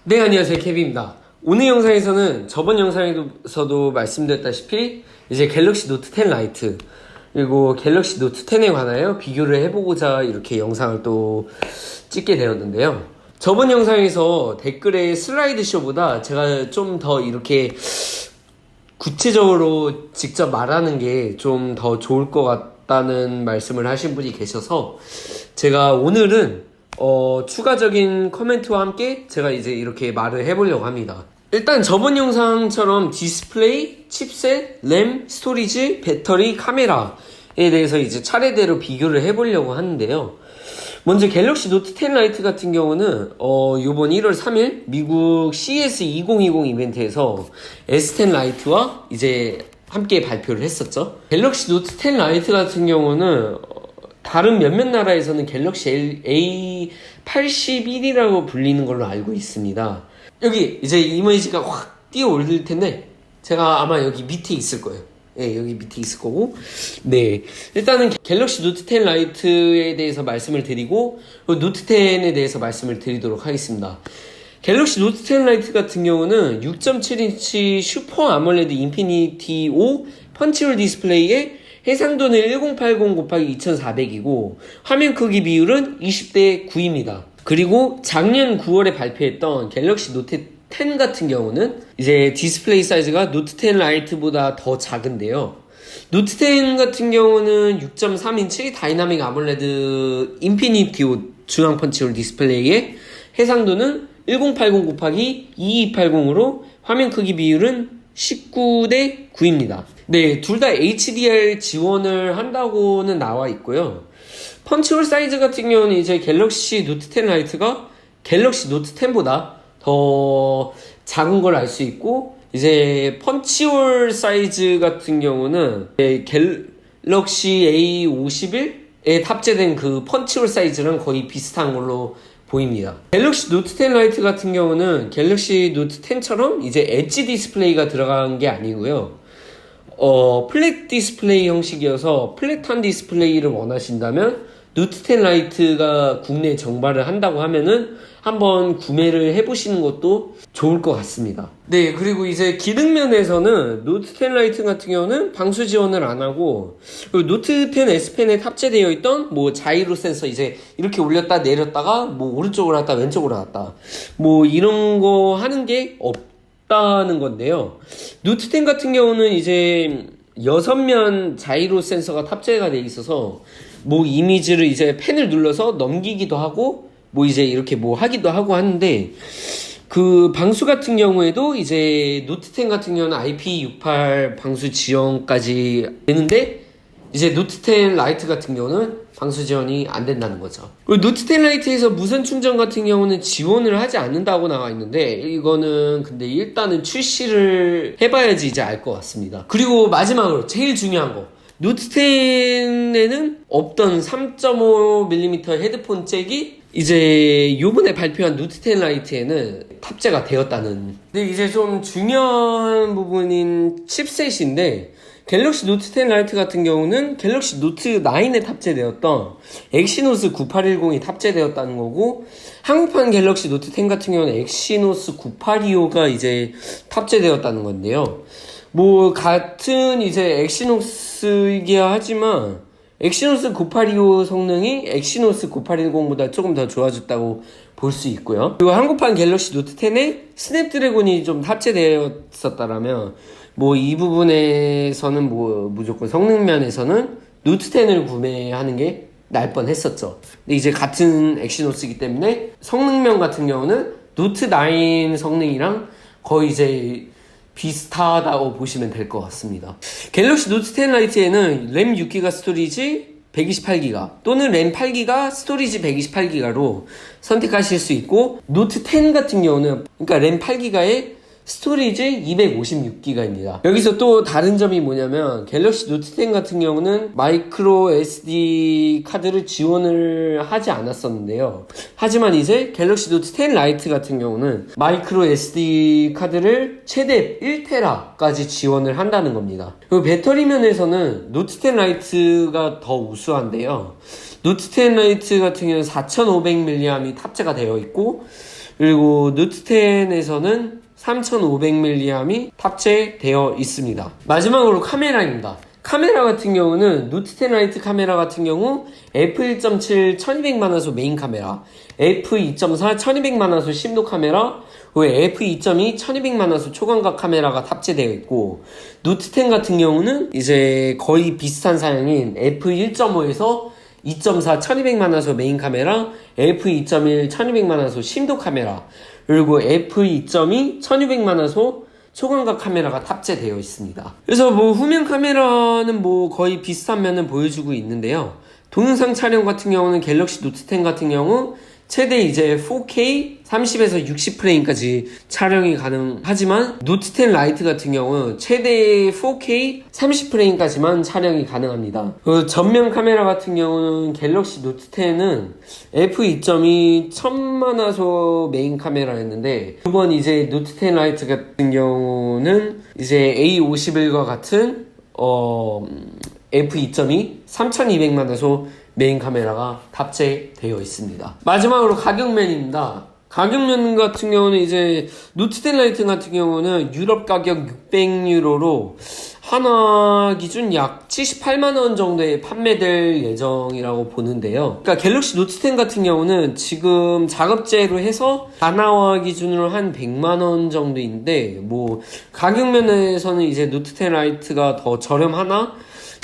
네, 안녕하세요. 케빈입니다. 오늘 영상에서는 저번 영상에서도 말씀드렸다시피 이제 갤럭시 노트 10 라이트 그리고 갤럭시 노트 10에 관하여 비교를 해보고자 이렇게 영상을 또 찍게 되었는데요. 저번 영상에서 댓글에 슬라이드 쇼보다 제가 좀 더 이렇게 구체적으로 직접 말하는 게 좀 더 좋을 것 같다는 말씀을 하신 분이 계셔서 제가 오늘은 추가적인 코멘트와 함께 제가 이제 이렇게 말을 해보려고 합니다. 일단 저번 영상처럼 디스플레이, 칩셋, 램, 스토리지, 배터리, 카메라에 대해서 이제 차례대로 비교를 해보려고 하는데요. 먼저 갤럭시 노트 10 라이트 같은 경우는 요번 1월 3일 미국 CES 2020 이벤트에서 S10 라이트와 이제 함께 발표를 했었죠. 갤럭시 노트 10 라이트 같은 경우는 다른 몇몇 나라에서는 갤럭시 A81이라고 불리는 걸로 알고 있습니다. 여기 이제 이미지가 확 뛰어 올릴 텐데 제가 아마 여기 밑에 있을 거예요. 네, 여기 밑에 있을 거고. 네, 일단은 갤럭시 노트 10 라이트에 대해서 말씀을 드리고 노트 10에 대해서 말씀을 드리도록 하겠습니다. 갤럭시 노트 10 라이트 같은 경우는 6.7인치 슈퍼 아몰레드 인피니티 5 펀치홀 디스플레이에 해상도는 1080 곱하기 2400이고 화면 크기 비율은 20대 9입니다. 그리고 작년 9월에 발표했던 갤럭시 노트 10 같은 경우는 이제 디스플레이 사이즈가 노트 10 라이트보다 더 작은데요. 노트 10 같은 경우는 6.3인치 다이나믹 아몰레드 인피니티 5 중앙 펀치홀 디스플레이에 해상도는 1080 곱하기 2280으로 화면 크기 비율은 19대 9입니다. 네, 둘 다 HDR 지원을 한다고는 나와 있고요. 펀치홀 사이즈 같은 경우는 이제 갤럭시 노트 10 라이트가 갤럭시 노트 10보다 더 작은 걸 알 수 있고, 이제 펀치홀 사이즈 같은 경우는 갤럭시 A51에 탑재된 그 펀치홀 사이즈랑 거의 비슷한 걸로 보입니다. 갤럭시 노트 10 라이트 같은 경우는 갤럭시 노트 10처럼 이제 엣지 디스플레이가 들어간 게 아니고요. 플랫 디스플레이 형식이어서 플랫한 디스플레이를 원하신다면 노트 10 라이트가 국내에 정발을 한다고 하면은 한번 구매를 해보시는 것도 좋을 것 같습니다. 네, 그리고 이제 기능면에서는 노트 10 라이트 같은 경우는 방수 지원을 안 하고, 그리고 노트 10 S펜에 탑재되어 있던 뭐 자이로 센서 이제 이렇게 올렸다 내렸다가 뭐 오른쪽으로 갔다 왼쪽으로 갔다 뭐 이런 거 하는 게 없다는 건데요. 노트 10 같은 경우는 이제 6면 자이로 센서가 탑재가 되어 있어서 뭐 이미지를 이제 펜을 눌러서 넘기기도 하고 뭐 이제 이렇게 뭐 하기도 하고 하는데, 그 방수 같은 경우에도 이제 노트 10 같은 경우는 IP68 방수 지원까지 되는데 이제 노트 10 라이트 같은 경우는 방수 지원이 안 된다는 거죠. 그리고 노트 10 라이트에서 무선 충전 같은 경우는 지원을 하지 않는다고 나와 있는데, 이거는 근데 일단은 출시를 해봐야지 이제 알 것 같습니다. 그리고 마지막으로 제일 중요한 거, 노트 10에는 없던 3.5mm 헤드폰 잭이 이제 요번에 발표한 노트 10 라이트에는 탑재가 되었다는. 근데 이제 좀 중요한 부분인 칩셋인데, 갤럭시 노트 10 라이트 같은 경우는 갤럭시 노트 9에 탑재되었던 엑시노스 9810이 탑재되었다는 거고, 한국판 갤럭시 노트 10 같은 경우는 엑시노스 9825가 이제 탑재되었다는 건데요. 뭐 같은 이제 엑시노스이기야 하지만 엑시노스 9825 성능이 엑시노스 9810보다 조금 더 좋아졌다고 볼 수 있고요. 그리고 한국판 갤럭시 노트 10에 스냅드래곤이 좀 탑재되었었다라면 뭐 이 부분에서는 뭐 무조건 성능 면에서는 노트 10을 구매하는 게 날 뻔했었죠. 근데 이제 같은 엑시노스이기 때문에 성능면 같은 경우는 노트 9 성능이랑 거의 이제 비슷하다고 보시면 될 것 같습니다. 갤럭시 노트 10 라이트에는 램 6기가 스토리지 128기가 또는 램 8기가 스토리지 128기가로 선택하실 수 있고, 노트 10 같은 경우는 그러니까 램 8기가에 스토리지 256기가입니다. 여기서 또 다른 점이 뭐냐면 갤럭시 노트 10 같은 경우는 마이크로 SD 카드를 지원을 하지 않았었는데요. 하지만 이제 갤럭시 노트 10 라이트 같은 경우는 마이크로 SD 카드를 최대 1테라까지 지원을 한다는 겁니다. 그리고 배터리 면에서는 노트 10 라이트가 더 우수한데요. 노트 10 라이트 같은 경우는 4500mAh이 탑재가 되어 있고, 그리고 노트 10에서는 3500mAh이 탑재되어 있습니다. 마지막으로 카메라입니다. 카메라 같은 경우는 노트 10 라이트 카메라 같은 경우 f1.7 1200만화소 메인 카메라, f2.4 1200만화소 심도 카메라, f2.2 1200만화소 초광각 카메라가 탑재되어 있고, 노트 10 같은 경우는 이제 거의 비슷한 사양인 f1.5에서 2.4 1200만화소 메인 카메라, f2.1 1200만화소 심도 카메라, 그리고 f2.2 1200만화소 초광각 카메라가 탑재되어 있습니다. 그래서 뭐 후면 카메라는 뭐 거의 비슷한 면은 보여주고 있는데요. 동영상 촬영 같은 경우는 갤럭시 노트 10 같은 경우 최대 이제 4K 30에서 60프레임까지 촬영이 가능하지만 노트 10 라이트 같은 경우 최대 4K 30프레임까지만 촬영이 가능합니다. 그 전면 카메라 같은 경우는 갤럭시 노트 10은 f2.2 1000만화소 메인 카메라였는데, 이번 이제 노트 10 라이트 같은 경우는 이제 A51과 같은 f2.2 3200만화소 메인 카메라가 탑재되어 있습니다. 마지막으로 가격면입니다. 가격면 같은 경우는 이제 노트 10 라이트 같은 경우는 유럽 가격 600유로로 하나 기준 약 78만원 정도에 판매될 예정이라고 보는데요. 그러니까 갤럭시 노트 10 같은 경우는 지금 작업제로 해서 다나와 기준으로 한 100만원 정도인데, 뭐 가격면에서는 이제 노트 10 라이트가 더 저렴하나?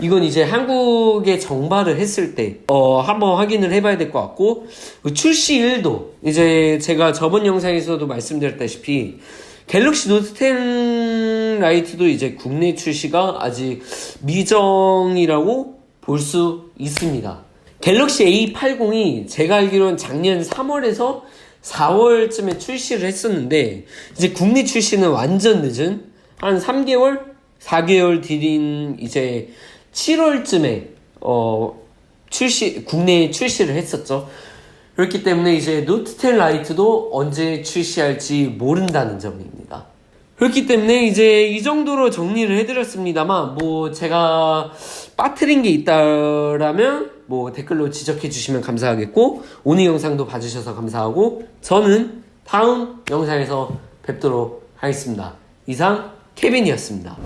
이건 이제 한국에 정발을 했을 때 한번 확인을 해봐야 될 것 같고, 출시일도 이제 제가 저번 영상에서도 말씀드렸다시피 갤럭시 노트 10 라이트도 이제 국내 출시가 아직 미정이라고 볼 수 있습니다. 갤럭시 A80이 제가 알기로는 작년 3월에서 4월쯤에 출시를 했었는데, 이제 국내 출시는 완전 늦은 한 3개월, 4개월 뒤인 이제 7월쯤에 국내에 출시를 했었죠. 그렇기 때문에 이제 노트 10 라이트도 언제 출시할지 모른다는 점입니다. 그렇기 때문에 이제 이 정도로 정리를 해드렸습니다만, 뭐 제가 빠뜨린 게 있다라면 뭐 댓글로 지적해 주시면 감사하겠고, 오늘 영상도 봐주셔서 감사하고, 저는 다음 영상에서 뵙도록 하겠습니다. 이상 케빈이었습니다.